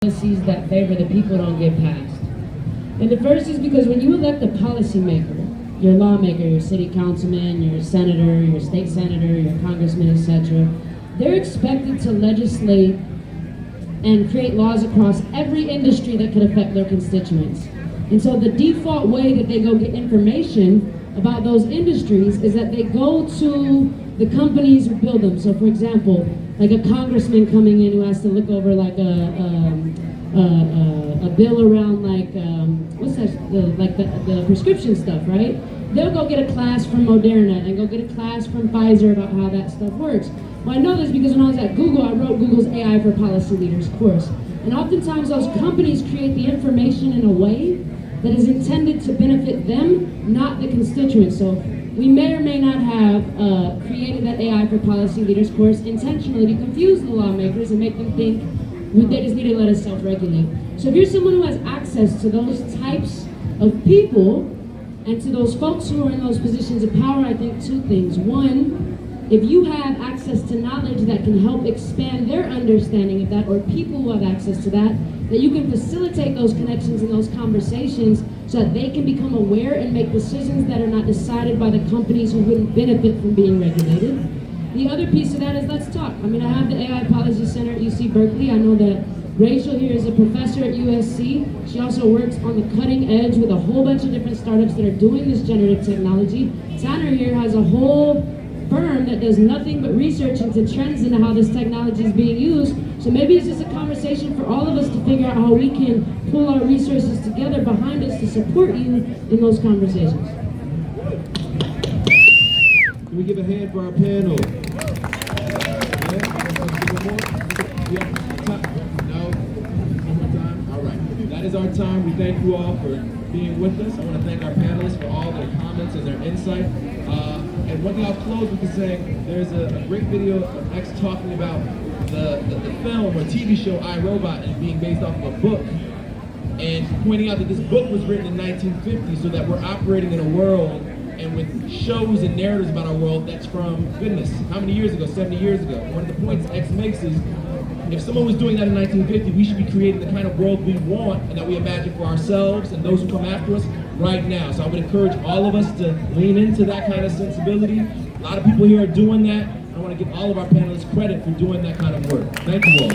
Policies that favor the people don't get passed. And the first is because when you elect a policymaker, your lawmaker, your city councilman, your senator, your state senator, your congressman, etc., they're expected to legislate and create laws across every industry that could affect their constituents. And so the default way that they go get information about those industries is that they go to the companies who build them. So for example, like a congressman coming in who has to look over like a bill around like, what's that, the prescription stuff, right? They'll go get a class from Moderna and go get a class from Pfizer about how that stuff works. Well, I know this because when I was at Google, I wrote Google's AI for Policy Leaders course. And oftentimes those companies create the information in a way that is intended to benefit them, not the constituents. So we may or may not have created that AI for Policy Leaders course intentionally to confuse the lawmakers and make them think they just need to let us self-regulate. So if you're someone who has access to those types of people and to those folks who are in those positions of power, I think two things. One, if you have access to knowledge that can help expand their understanding of that, or people who have access to that you can facilitate those connections and those conversations so that they can become aware and make decisions that are not decided by the companies who wouldn't benefit from being regulated. The other piece of that is let's talk. I mean, I have the AI Policy Center at UC Berkeley. I know that Rachel here is a professor at USC. She also works on the cutting edge with a whole bunch of different startups that are doing this generative technology. Tanner here has a whole firm that does nothing but research into trends into how this technology is being used. So maybe it's just a conversation for all of us to figure out how we can pull our resources together behind us to support you in those conversations. Can we give a hand for our panel? No? One more time? All right. That is our time. We thank you all for being with us. I want to thank our panelists for all their comments and their insight. And one thing I'll close with is saying there's a great video of X talking about the film or TV show iRobot and being based off of a book, and pointing out that this book was written in 1950, so that we're operating in a world and with shows and narratives about our world that's from, goodness, how many years ago? 70 years ago. One of the points X makes is, if someone was doing that in 1950, we should be creating the kind of world we want and that we imagine for ourselves and those who come after us right now. So I would encourage all of us to lean into that kind of sensibility. A lot of people here are doing that. I want to give all of our panelists credit for doing that kind of work. Thank you all.